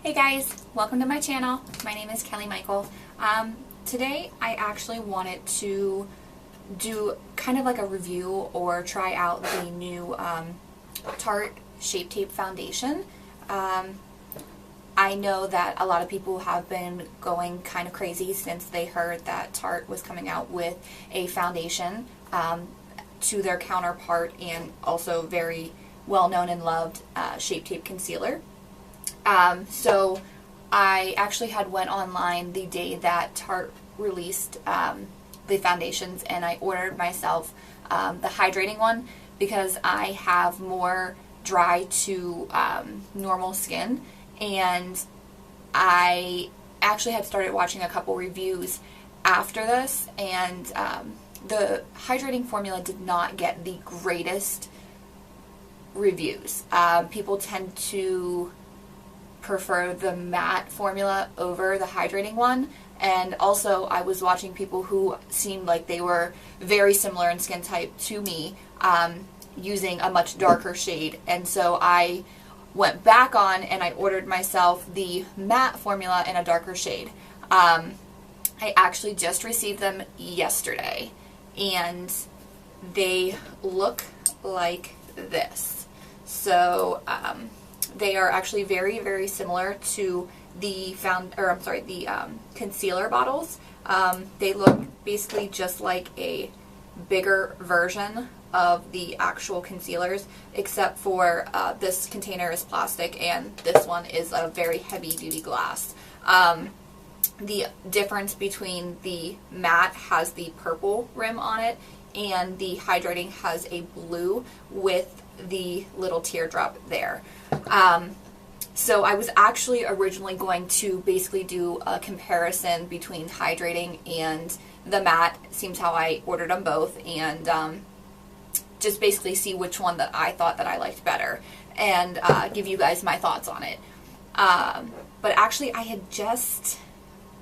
Hey guys, welcome to my channel. My name is Kelly Michael. Today I actually wanted to do kind of like a review or try out the new Tarte Shape Tape Foundation. I know that a lot of people have been going kind of crazy since they heard that Tarte was coming out with a foundation to their counterpart and also very well known and loved Shape Tape Concealer. So I actually had went online the day that Tarte released the foundations, and I ordered myself the hydrating one because I have more dry to normal skin, and I actually had started watching a couple reviews after this, and the hydrating formula did not get the greatest reviews. People tend to prefer the matte formula over the hydrating one, and also I was watching people who seemed like they were very similar in skin type to me using a much darker shade, and so I went back on and I ordered myself the matte formula in a darker shade. I actually just received them yesterday and they look like this. So they are actually very, very similar to the concealer bottles. They look basically just like a bigger version of the actual concealers, except for this container is plastic and this one is a very heavy-duty glass. The difference between the matte has the purple rim on it and the hydrating has a blue with the little teardrop there. So I was actually originally going to basically do a comparison between hydrating and the matte. Seems how I ordered them both, and just basically see which one that I thought that I liked better, and give you guys my thoughts on it. But actually I had just,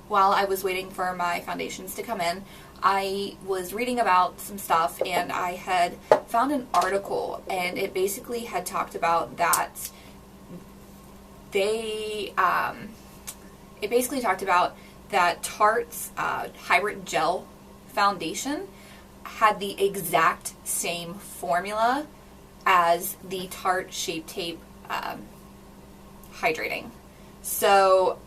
while I was waiting for my foundations to come in, I was reading about some stuff, and I had found an article, and it basically had talked about that it basically talked about that Tarte's Hybrid Gel Foundation had the exact same formula as the Tarte Shape Tape Hydrating. So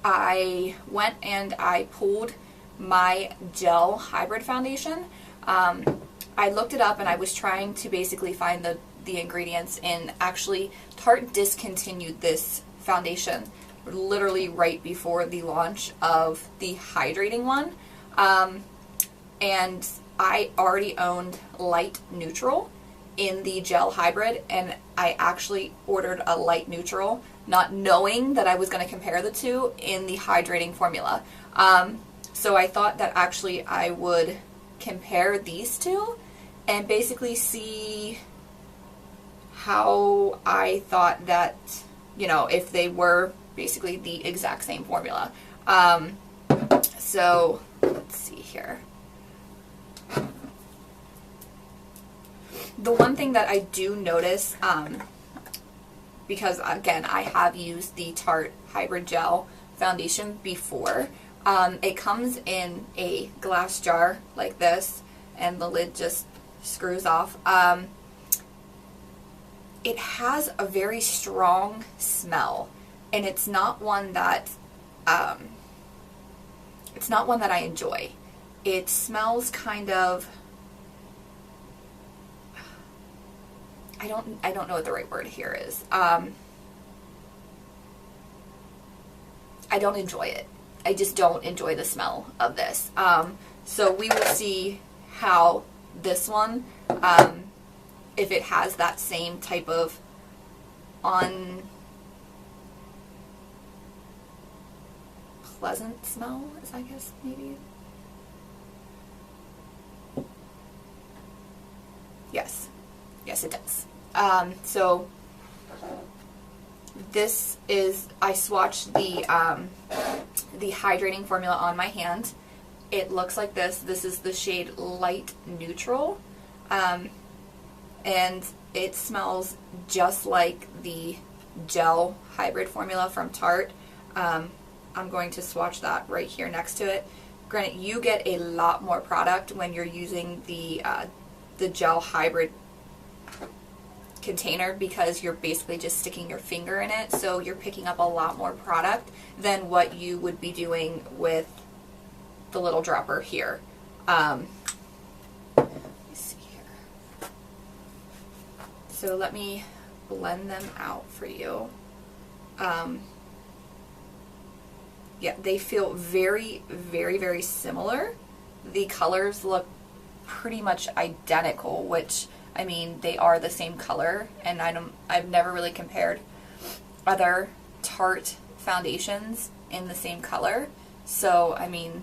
I went and I pulled my gel hybrid foundation. I looked it up and I was trying to basically find the ingredients, and actually Tarte discontinued this foundation literally right before the launch of the hydrating one. And I already owned light neutral in the gel hybrid, and I actually ordered a light neutral not knowing that I was going to compare the two in the hydrating formula. So I thought that actually I would compare these two and basically see how I thought that, you know, if they were basically the exact same formula. So let's see here. The one thing that I do notice, because again I have used the Tarte Hybrid Gel Foundation before, it comes in a glass jar like this, and the lid just screws off. It has a very strong smell, and it's not one that I enjoy. It smells kind of, I don't know what the right word here is. I don't enjoy it. I just don't enjoy the smell of this. So we will see how this one, if it has that same type of unpleasant smell, I guess, maybe. Yes. Yes, it does. So this is, I swatched the hydrating formula on my hand. It looks like this. This is the shade Light Neutral. And it smells just like the gel hybrid formula from Tarte. I'm going to swatch that right here next to it. Granted, you get a lot more product when you're using the gel hybrid container, because you're basically just sticking your finger in it, so you're picking up a lot more product than what you would be doing with the little dropper here. Let me see here. So let me blend them out for you. Yeah, they feel very, very, very similar. The colors look pretty much identical, which, I mean, they are the same color, and I've never really compared other Tarte foundations in the same color. So, I mean,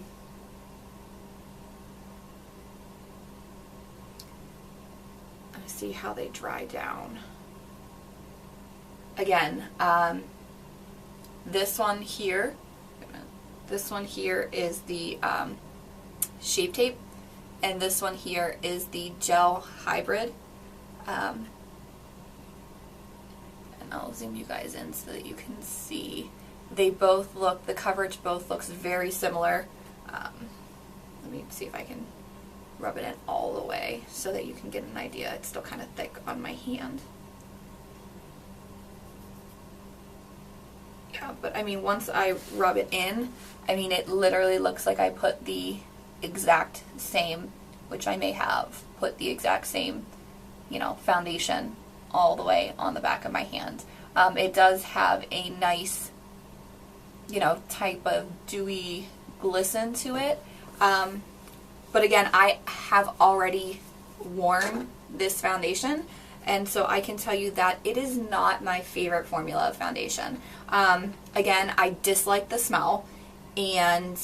let's see how they dry down. Again, this one here is the Shape Tape, and this one here is the gel hybrid. And I'll zoom you guys in so that you can see. They both look, the coverage both looks very similar. Let me see if I can rub it in all the way so that you can get an idea. It's still kind of thick on my hand. Yeah, but I mean, once I rub it in, I mean, it literally looks like I put the exact same, which I may have put the exact same, you know, foundation all the way on the back of my hand. It does have a nice, you know, type of dewy glisten to it. But again, I have already worn this foundation, and so I can tell you that it is not my favorite formula of foundation. Again, I dislike the smell, and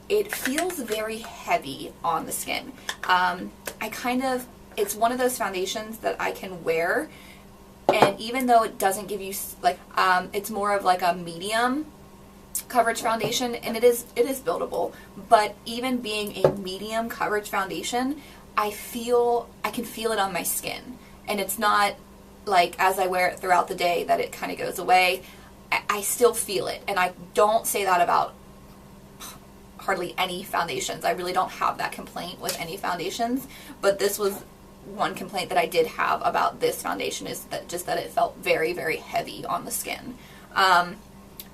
it feels very heavy on the skin. It's one of those foundations that I can wear, and even though it doesn't give you, like, it's more of like a medium coverage foundation, and it is buildable, but even being a medium coverage foundation, I can feel it on my skin, and it's not like as I wear it throughout the day that it kind of goes away. I still feel it, and I don't say that about hardly any foundations. I really don't have that complaint with any foundations, but this was one complaint that I did have about this foundation, is that just that it felt very, very heavy on the skin.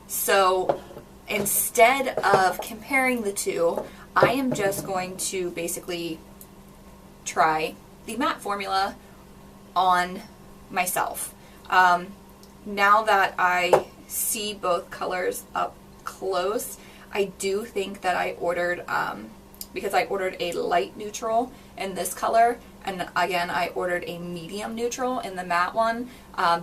So instead of comparing the two, I am just going to basically try the matte formula on myself. Now that I see both colors up close, I do think that I ordered, because I ordered a light neutral in this color, and again I ordered a medium neutral in the matte one,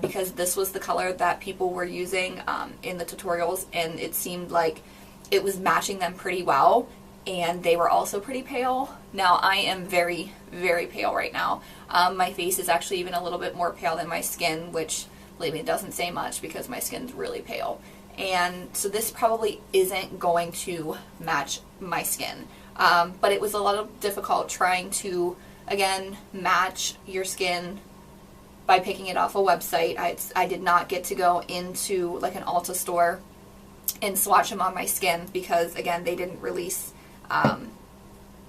because this was the color that people were using in the tutorials, and it seemed like it was matching them pretty well, and they were also pretty pale. Now I am very, very pale right now. My face is actually even a little bit more pale than my skin, which, believe me, it doesn't say much because my skin's really pale. And so this probably isn't going to match my skin. But it was a little difficult trying to, again, match your skin by picking it off a website. I did not get to go into like an Ulta store and swatch them on my skin because, again, they didn't release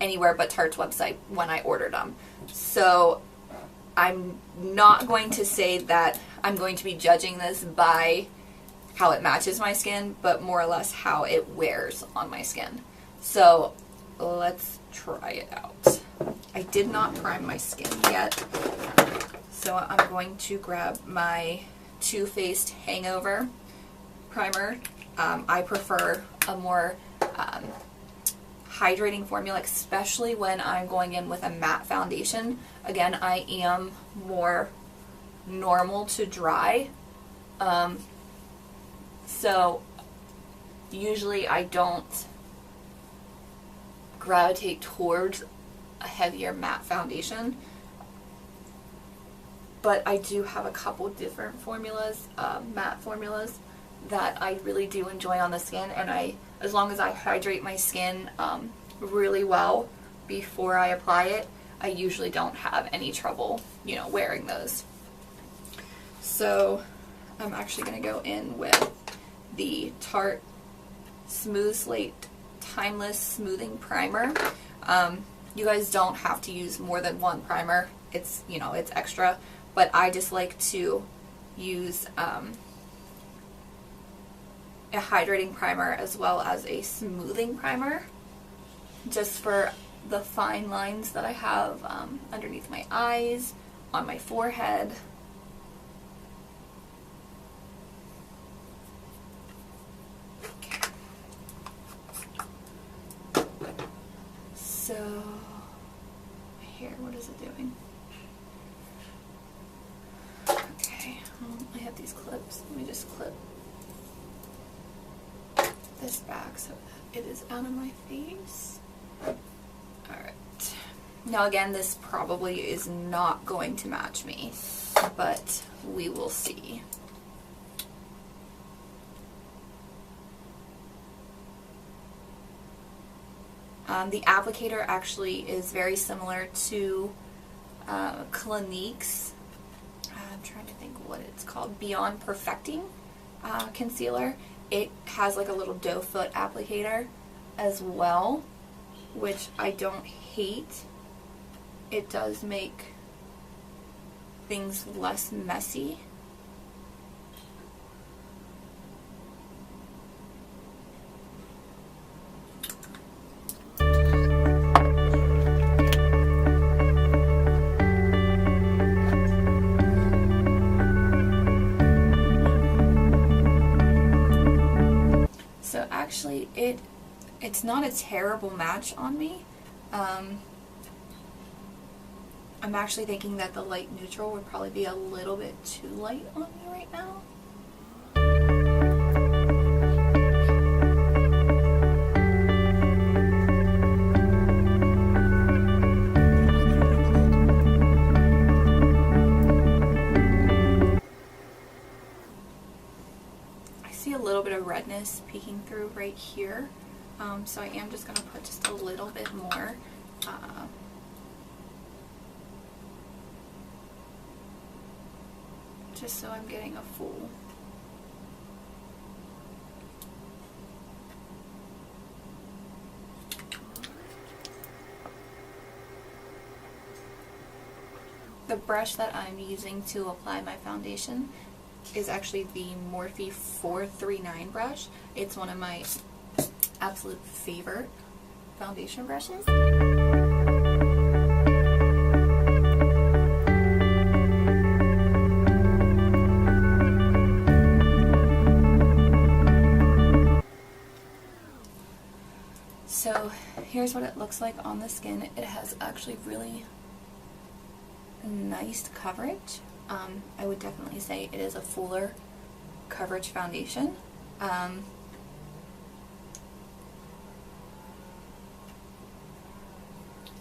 anywhere but Tarte's website when I ordered them. So I'm not going to say that I'm going to be judging this by how it matches my skin, but more or less how it wears on my skin. So let's try it out. I did not prime my skin yet, so I'm going to grab my Too Faced Hangover primer. I prefer a more hydrating formula, especially when I'm going in with a matte foundation. Again, I am more normal to dry, so usually I don't gravitate towards a heavier matte foundation, but I do have a couple different formulas, matte formulas, that I really do enjoy on the skin, and as long as I hydrate my skin really well before I apply it, I usually don't have any trouble, wearing those. So I'm actually going to go in with the Tarte Smooth Slate Timeless Smoothing Primer. You guys don't have to use more than one primer. It's, you know, it's extra, but I just like to use a hydrating primer as well as a smoothing primer, just for the fine lines that I have underneath my eyes, on my forehead. So, here, what is it doing? Okay, I have these clips. Let me just clip this back so that it is out of my face. Alright. Now again, this probably is not going to match me, but we will see. The applicator actually is very similar to Clinique's, I'm trying to think what it's called, Beyond Perfecting concealer. It has like a little doe foot applicator as well, which I don't hate. It does make things less messy. So actually it's not a terrible match on me. I'm actually thinking that the light neutral would probably be a little bit too light on me right now. I see a little bit of redness peeking through right here, so I am just going to put just a little bit more. Just so I'm getting a full. The brush that I'm using to apply my foundation is actually the Morphe 439 brush. It's one of my absolute favorite foundation brushes. So here's what it looks like on the skin. It has actually really nice coverage. I would definitely say it is a fuller coverage foundation.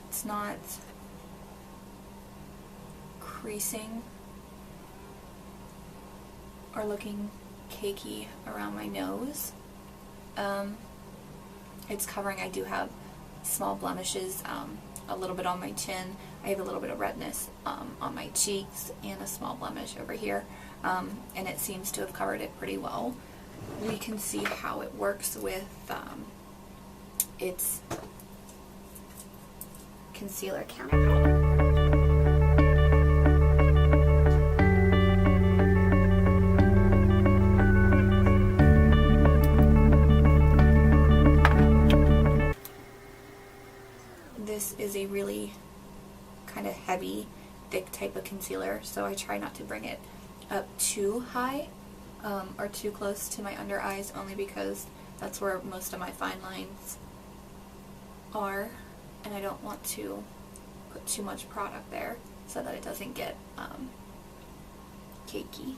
It's not creasing or looking cakey around my nose. It's covering. I do have small blemishes, a little bit on my chin. I have a little bit of redness on my cheeks and a small blemish over here, and it seems to have covered it pretty well. We can see how it works with its concealer counterpart. This is a really kind of heavy, thick type of concealer, so I try not to bring it up too high or too close to my under eyes, only because that's where most of my fine lines are, and I don't want to put too much product there so that it doesn't get cakey.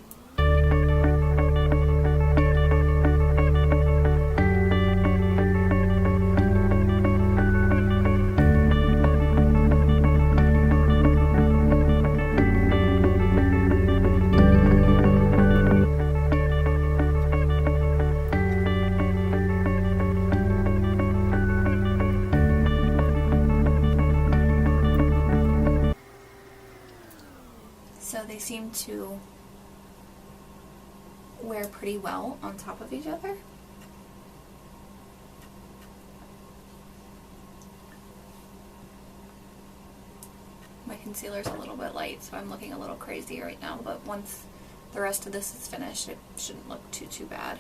So they seem to wear pretty well on top of each other. My concealer's a little bit light, so I'm looking a little crazy right now, but once the rest of this is finished, it shouldn't look too bad.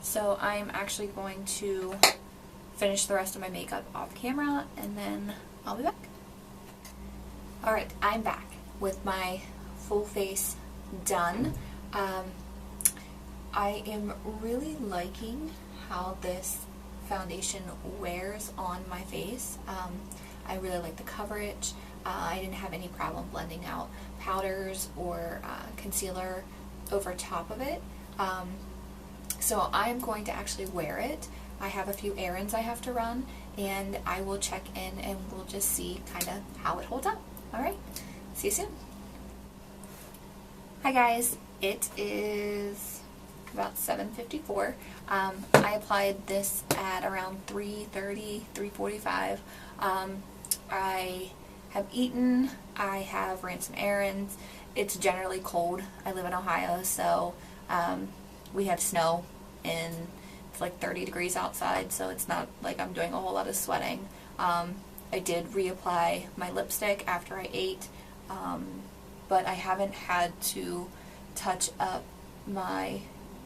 So I'm actually going to finish the rest of my makeup off camera, and then I'll be back. Alright, I'm back with my full face done. I am really liking how this foundation wears on my face. I really like the coverage. I didn't have any problem blending out powders or concealer over top of it. So I'm going to actually wear it. I have a few errands I have to run, and I will check in and we'll just see kind of how it holds up. Alright, see you soon. Hi guys, it is about 7:54. I applied this at around 3:30, 3:45. I have eaten, I have ran some errands. It's generally cold. I live in Ohio, so we have snow and it's like 30 degrees outside, so it's not like I'm doing a whole lot of sweating. I did reapply my lipstick after I ate, but I haven't had to touch up my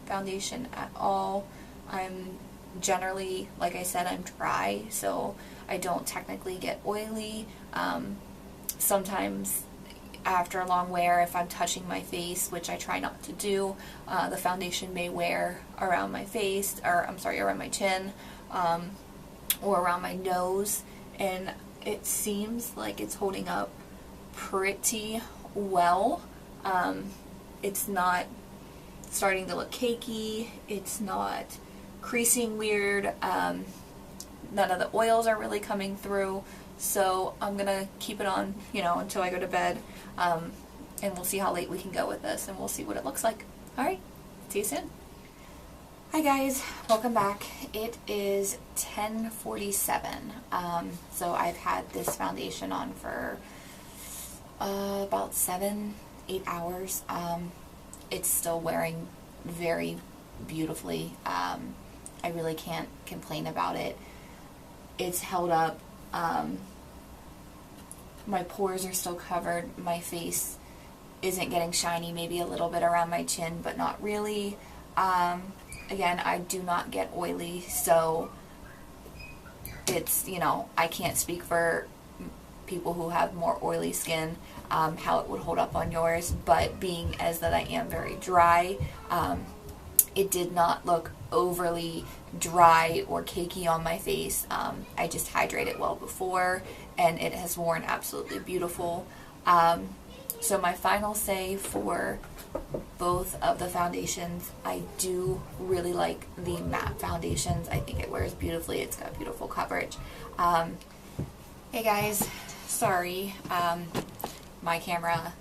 foundation at all. I'm generally, like I said, I'm dry, so I don't technically get oily. Sometimes after a long wear, if I'm touching my face, which I try not to do, the foundation may wear around my face, or I'm sorry, around my chin, or around my nose, and it seems like it's holding up pretty well. It's not starting to look cakey, it's not creasing weird, none of the oils are really coming through. So I'm gonna keep it on, until I go to bed, and we'll see how late we can go with this, and we'll see what it looks like. Alright, see you soon. Hi guys, welcome back. It is 10:47. So I've had this foundation on for about 7-8 hours. It's still wearing very beautifully. I really can't complain about it. It's held up. My pores are still covered. My face isn't getting shiny, maybe a little bit around my chin, but not really. Again, I do not get oily, so it's, I can't speak for people who have more oily skin, how it would hold up on yours, but being as that I am very dry, it did not look overly dry or cakey on my face. I just hydrated well before, and it has worn absolutely beautiful. So my final say for both of the foundations, I do really like the matte foundations. I think it wears beautifully. It's got beautiful coverage. Hey guys, sorry, my camera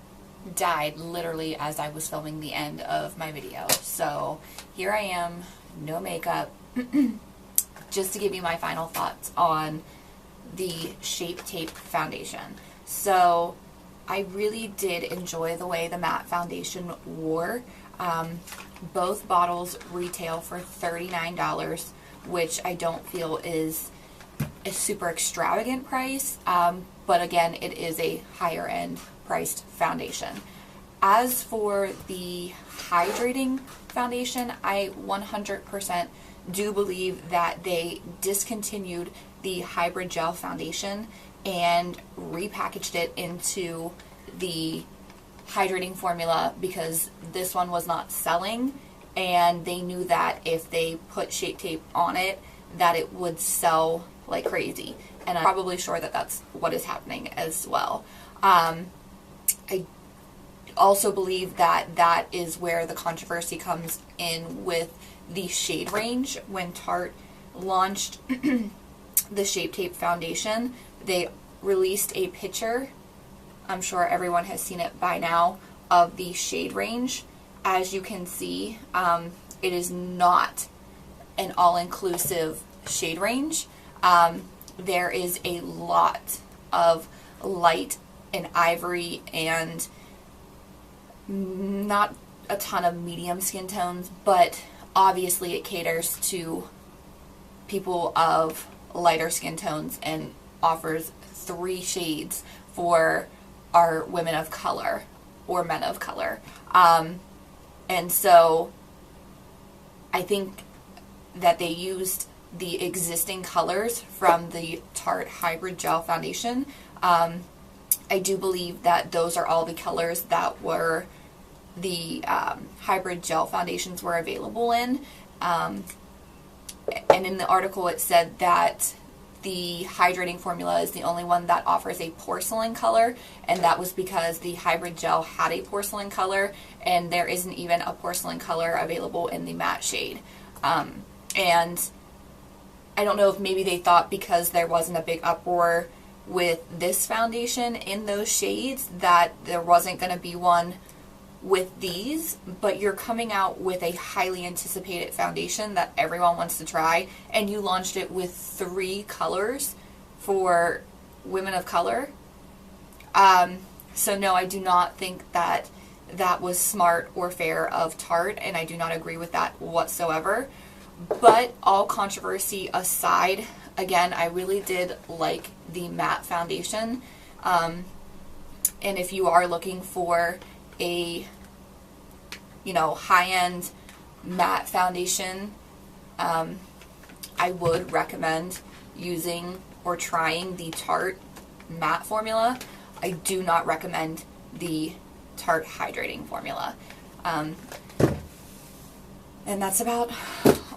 died literally as I was filming the end of my video. So here I am, no makeup, just to give you my final thoughts on the Shape Tape foundation. So I really did enjoy the way the matte foundation wore. Both bottles retail for $39, which I don't feel is a super extravagant price, but again, it is a higher end priced foundation. As for the hydrating foundation, I 100% do believe that they discontinued the hybrid gel foundation and repackaged it into the hydrating formula because this one was not selling, and they knew that if they put Shape Tape on it, that it would sell like crazy. And I'm probably sure that that's what is happening as well. I also believe that that is where the controversy comes in with the shade range. When Tarte launched the Shape Tape foundation, they released a picture, I'm sure everyone has seen it by now, of the shade range. As you can see, it is not an all-inclusive shade range. There is a lot of light an ivory and not a ton of medium skin tones, but obviously it caters to people of lighter skin tones and offers 3 shades for our women of color or men of color. And so I think that they used the existing colors from the Tarte Hybrid Gel Foundation. I do believe that those are all the colors that were the Hybrid Gel Foundations were available in. And in the article it said that the hydrating formula is the only one that offers a porcelain color, and that was because the Hybrid Gel had a porcelain color, and there isn't even a porcelain color available in the matte shade. And I don't know if maybe they thought because there wasn't a big uproar with this foundation in those shades that there wasn't going to be one with these, but you're coming out with a highly anticipated foundation that everyone wants to try, and you launched it with 3 colors for women of color. So no, I do not think that that was smart or fair of Tarte, and I do not agree with that whatsoever. But all controversy aside, again, I really did like the matte foundation. And if you are looking for a, you know, high-end matte foundation, I would recommend using or trying the Tarte matte formula. I do not recommend the Tarte hydrating formula. And that's about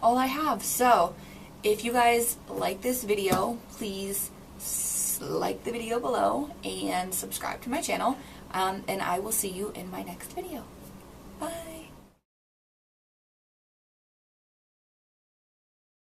all I have. So if you guys like this video, please like the video below and subscribe to my channel, and I will see you in my next video.